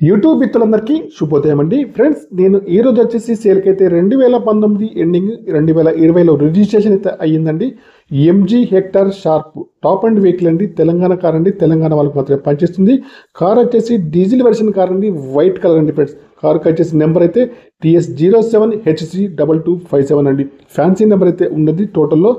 YouTube మిత్రులందరికీ శుభోదయం అండి. ఫ్రెండ్స్, నేను ఈ రోజు వచ్చేసి సేల్కి అయితే 2019 ఎండింగ్ 2020లో రిజిస్ట్రేషన్ అయితే అయ్యిందండి. MG Hector sharp top and vehicle అండి. తెలంగాణ కార్ అండి. తెలంగాణ వాళ్ళకి మాత్రమే పనిచేస్తుంది. కార్ వచ్చేసి డీజిల్ వెర్షన్ కార్ అండి. వైట్ కలర్ అండి. ఫ్రెండ్స్, కార్కి వచ్చేసి నెంబర్ అయితే TS07HC2257 అండి. ఫ్యాన్సీ నెంబర్ అయితే ఉన్నది. టోటల్లో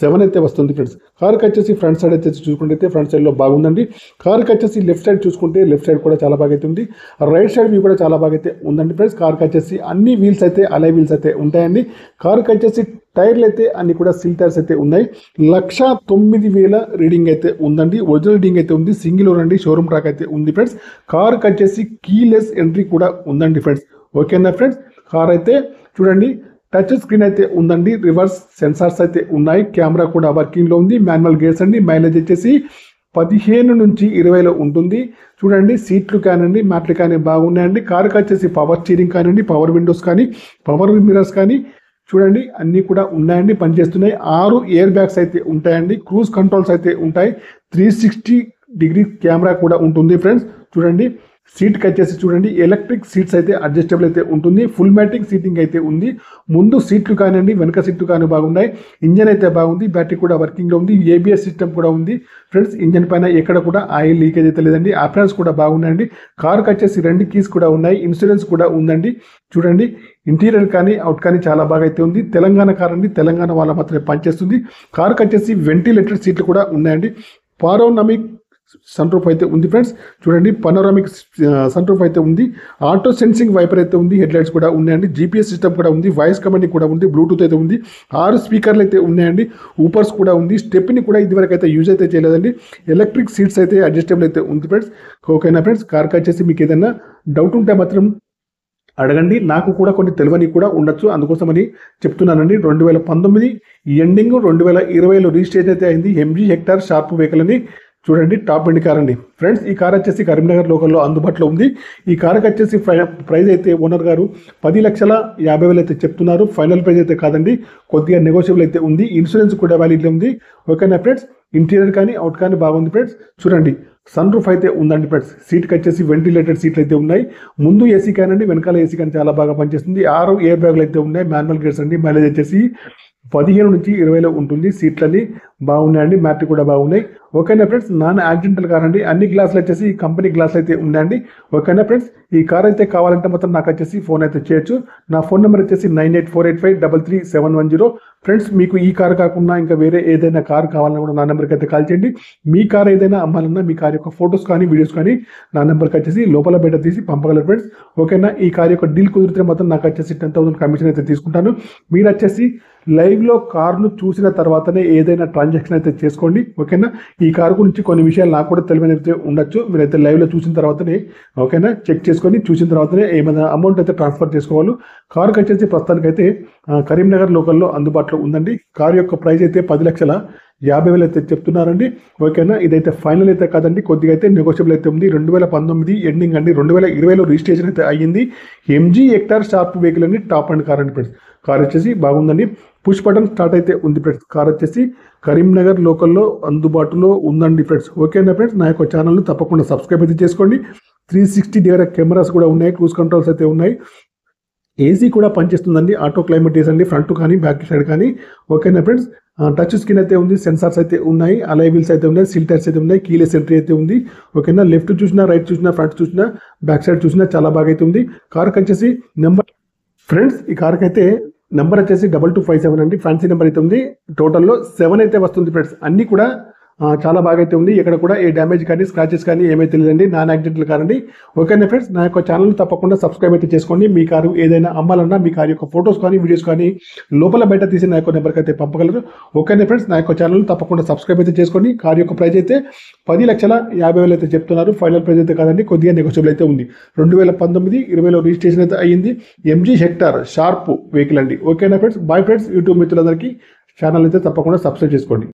7 అయితే వస్తుంది. ఫ్రెండ్స్, కార్కి వచ్చేసి ఫ్రంట్ సైడ్ అయితే చూసుకుంటే ఫ్రంట్ సైడ్లో బాగుందండి. కార్కి వచ్చేసి లెఫ్ట్ సైడ్ చూసుకుంటే లెఫ్ట్ సైడ్ కూడా చాలా బాగా అయితే ఉంది. రైట్ సైడ్ వ్యూ కూడా చాలా బాగా అయితే ఉందండి. ఫ్రెండ్స్, కార్కి వచ్చేసి అన్ని వీల్స్ అయితే అలై వీల్స్ అయితే ఉంటాయండి. కార్కి వచ్చేసి టైర్లు అయితే అన్ని కూడా సిల్ టైర్స్ అయితే ఉన్నాయి. 1,09,000 రీడింగ్ అయితే ఉందండి. ఒరిజినల్ రీడింగ్ అయితే ఉంది. సింగిల్ ఓనర్ అండి. షోరూమ్ ట్రాక్ అయితే ఉంది. ఫ్రెండ్స్, కార్కి వచ్చేసి కీలెస్ ఎంట్రీ కూడా ఉందండి. ఫ్రెండ్స్, ఓకేనా ఫ్రెండ్స్, కార్ అయితే చూడండి టచ్ స్క్రీన్ అయితే ఉందండి. రివర్స్ సెన్సార్స్ అయితే ఉన్నాయి. కెమెరా కూడా వర్కింగ్లో ఉంది. మాన్యువల్ గేర్స్ అండి. మైలేజ్ వచ్చేసి 15 నుంచి 20లో ఉంటుంది. చూడండి, సీట్లు కానివ్వండి, మ్యాట్లు కానీ బాగున్నాయండి. కార్కి వచ్చేసి పవర్ స్టీరింగ్ కానివ్వండి, పవర్ విండోస్ కానీ, పవర్ మిర్రర్స్ కానీ చూడండి అన్నీ కూడా ఉన్నాయండి, పనిచేస్తున్నాయి. 6 ఎయిర్ బ్యాగ్స్ అయితే ఉంటాయండి. క్రూజ్ కంట్రోల్స్ అయితే ఉంటాయి. 360 డిగ్రీ కెమెరా కూడా ఉంటుంది. ఫ్రెండ్స్, చూడండి సీట్కి వచ్చేసి చూడండి ఎలక్ట్రిక్ సీట్స్ అయితే అడ్జస్టబుల్ అయితే ఉంటుంది. ఫుల్ మ్యాటిక్ సీటింగ్ అయితే ఉంది. ముందు సీట్లు కానివ్వండి, వెనక సీట్లు కానీ బాగున్నాయి. ఇంజన్ అయితే బాగుంది. బ్యాటరీ కూడా వర్కింగ్లో ఉంది. ఏబిఎస్ సిస్టమ్ కూడా ఉంది. ఫ్రెండ్స్, ఇంజన్ పైన ఎక్కడ కూడా ఆయిల్ లీకేజ్ అయితే లేదండి. ఆప్షన్స్ కూడా బాగున్నాయండి. కార్కి వచ్చేసి 2 కీస్ కూడా ఉన్నాయి. ఇన్సూరెన్స్ కూడా ఉందండి. చూడండి ఇంటీరియర్ కానీ అవుట్ కానీ చాలా బాగా అయితే ఉంది. తెలంగాణ కార్ అండి. తెలంగాణ వాళ్ళ మాత్రమే పనిచేస్తుంది. కార్కి వచ్చేసి వెంటిలేటెడ్ సీట్లు కూడా ఉన్నాయండి. పారోనమిక్ సన్ రూఫ్ అయితే ఉంది. ఫ్రెండ్స్, చూడండి పనోరామిక్ సన్ రూఫ్ అయితే ఉంది. ఆటో సెన్సింగ్ వైపర్ అయితే ఉంది. హెడ్ లైట్స్ కూడా ఉన్నాయండి. జీపీఎస్ సిస్టమ్ కూడా ఉంది. వాయిస్ కమాండింగ్ కూడా ఉంది. బ్లూటూత్ అయితే ఉంది. 6 స్పీకర్లు అయితే ఉన్నాయండి. ఊపర్స్ కూడా ఉంది. స్టెప్ని కూడా ఇదివరకు అయితే యూజ్ అయితే చేయలేదండి. ఎలక్ట్రిక్ సీట్స్ అయితే అడ్జస్టబుల్ అయితే ఉంది. ఫ్రెండ్స్, ఓకేనా ఫ్రెండ్స్, కార్కి వచ్చేసి మీకు ఏదైనా డౌట్ ఉంటే మాత్రం అడగండి. నాకు కూడా కొన్ని తెలియని కూడా ఉండొచ్చు, అందుకోసమని చెప్తున్నానండి. 2019 ఎండింగ్ 2020లో రిజిస్ట్రేషన్ అయితే అయింది. ఎంజీ హెక్టర్ షార్ప్ వెహికల్ అని చూడండి టాప్ ఎండ్ కార్ అండి. ఫ్రెండ్స్, ఈ కార్ వచ్చేసి కరీంనగర్ లోకల్లో అందుబాటులో ఉంది. ఈ కార్కి వచ్చేసి ప్రైస్ అయితే ఓనర్ గారు 10,50,000 అయితే చెప్తున్నారు. ఫైనల్ ప్రైస్ అయితే కాదండి, కొద్దిగా నెగోషియబుల్ అయితే ఉంది. ఇన్సూరెన్స్ కూడా వ్యాలిడ్ ఉంది. ఓకేనా ఫ్రెండ్స్, ఇంటీరియర్ కానీ అవుట్ కానీ బాగుంది. ఫ్రెండ్స్, చూడండి సన్ రూఫ్ అయితే ఉందండి. ఫ్రెండ్స్, సీట్కి వచ్చేసి వెంటిలేటెడ్ సీట్లు అయితే ఉన్నాయి. ముందు ఏసీ కానండి, వెనకాల ఏసీ కానీ చాలా బాగా పనిచేస్తుంది. 6 ఎయిర్ బ్యాగులు అయితే ఉన్నాయి. మాన్యువల్ గేర్స్ అండి. మైలేజ్ వచ్చేసి 15 నుంచి 20లో ఉంటుంది. సీట్లన్నీ బాగున్నాయండి. మ్యాట్ కూడా బాగున్నాయి. ఓకేనా ఫ్రెండ్స్, నాన్ యాక్సిడెంటల్ కార్ అండి. అన్ని గ్లాసులు వచ్చేసి కంపెనీ గ్లాసులు అయితే ఉన్నాయండి. ఓకేనా ఫ్రెండ్స్, ఈ కార్ అయితే కావాలంటే మాత్రం నాకు వచ్చేసి ఫోన్ అయితే చేయొచ్చు. నా ఫోన్ నెంబర్ వచ్చేసి 9848533710. ఫ్రెండ్స్, మీకు ఈ కార్ కాకుండా ఇంకా వేరే ఏదైనా కార్ కావాలన్నా కూడా నా నెంబర్కి అయితే కాల్ చేయండి. మీ కార్ ఏదైనా అమ్మాలన్నా మీ కార్ యొక్క ఫొటోస్ కానీ వీడియోస్ కానీ నా నెంబర్కి వచ్చేసి లోపల బయట తీసి పంపగలరు. ఫ్రెండ్స్, ఓకేనా, ఈ కార్ యొక్క డీల్ కుదిరితే మాత్రం నాకు వచ్చేసి 10,000 కమిషన్ అయితే తీసుకుంటాను. మీరు వచ్చేసి లైవ్లో కార్ను చూసిన తర్వాతనే ఏదైనా ట్రాన్సాక్షన్ అయితే చేసుకోండి. ఓకేనా, ఈ కారు గురించి కొన్ని విషయాలు నాకు కూడా తెలియనివి ఉండొచ్చు. మీరైతే లైవ్లో చూసిన తర్వాతనే ఓకేనా చెక్ చేసుకొని చూసిన తర్వాతనే ఏమైనా అమౌంట్ అయితే ట్రాన్స్ఫర్ చేసుకోవాలి. కారుకి వచ్చేసి ప్రస్తుతానికైతే కరీంనగర్ లోకల్లో అందుబాటులో ఉందండి. కారు యొక్క ప్రైస్ అయితే 10,50,000 అయితే చెప్తున్నారండి. ఓకేనా, ఇదైతే ఫైనల్ అయితే కాదండి, కొద్దిగా అయితే నెగోషియబుల్ అయితే ఉంది. 2019 ఎండింగ్ అండి. 2020లో రిజిస్ట్రేషన్ అయితే అయ్యింది. ఎంజీ హెక్టర్ షార్ప్ వెహికల్ అండి. టాప్ అండ్ కార్ అండి. ఫ్రెండ్స్, కార్ వచ్చేసి బాగుందండి. పుష్ బటన్ స్టార్ట్ అయితే ఉంది. ఫ్రెండ్స్, కార్ వచ్చేసి కరీంనగర్ లోకల్లో అందుబాటులో ఉందండి. ఫ్రెండ్స్, ఓకేనా ఫ్రెండ్స్, నా యొక్క ఛానల్ని తప్పకుండా సబ్స్క్రైబ్ అయితే చేసుకోండి. 360 డిగ్రీ కెమెరాస్ కూడా ఉన్నాయి. క్రూజ్ కంట్రోల్స్ అయితే ఉన్నాయి. ఏసీ కూడా పనిచేస్తుందండి. ఆటో క్లైమేట్ అండి, ఫ్రంట్ కానీ బ్యాక్ సైడ్ కానీ. ఓకేనా ఫ్రెండ్స్, టచ్ స్క్రీన్ అయితే ఉంది. సెన్సార్స్ అయితే ఉన్నాయి. అలై వీల్స్ అయితే ఉన్నాయి. సీల్ టైర్స్ అయితే ఉన్నాయి. కీలెస్ ఎంట్రీ అయితే ఉంది. ఓకేనా, లెఫ్ట్ చూసినా, రైట్ చూసినా, ఫ్రంట్ చూసినా, బ్యాక్ సైడ్ చూసినా చాలా బాగా అయితే ఉంది. కార్కి వచ్చేసి నెంబర్ ఫ్రెండ్స్, ఈ కార్కి అయితే నెంబర్ వచ్చేసి 2257 అండి. ఫ్యాన్సీ నెంబర్ అయితే ఉంది. టోటల్లో 7 అయితే వస్తుంది. ఫ్రెండ్స్, అన్నీ కూడా చాలా బాగా అయితే ఉంది. ఇక్కడ కూడా ఏ డ్యామేజ్ కానీ స్క్రాచెస్ కానీ ఏమైతే లేదండి. నాన్ యాక్సిడెంటల్ కార్ అండి. ఓకేనా ఫ్రెండ్స్, నా యొక్క ఛానల్ తప్పకుండా సబ్స్క్రైబ్ అయితే చేసుకోండి. మీ కారు ఏదైనా అమ్మాలన్నా మీ కారు యొక్క ఫొటోస్ కానీ వీడియోస్ కానీ లోపల బయట తీసి నా యొక్క నెంబర్కి అయితే పంపగలరు. ఓకేనా ఫ్రెండ్స్, నా యొక్క ఛానల్ తప్పకుండా సబ్స్క్రైబ్ అయితే చేసుకోండి. కారు యొక్క ప్రైస్ అయితే 10,50,000 అయితే చెప్తున్నారు. ఫైనల్ ప్రైస్ అయితే కాదండి, కొద్దిగా నెగోషియబుల్ అయితే ఉంది. 2019-20లో రిజిస్ట్రేషన్ అయితే అయ్యింది. ఎంజీ హెక్టర్ షార్ప్ వెహికల్ అండి. ఓకేనా ఫ్రెండ్స్, బాయ్ ఫ్రెండ్స్. యూట్యూబ్ మిత్రులందరికీ ఛానల్ అయితే తప్పకుండా సబ్స్క్రైబ్ చేసుకోండి.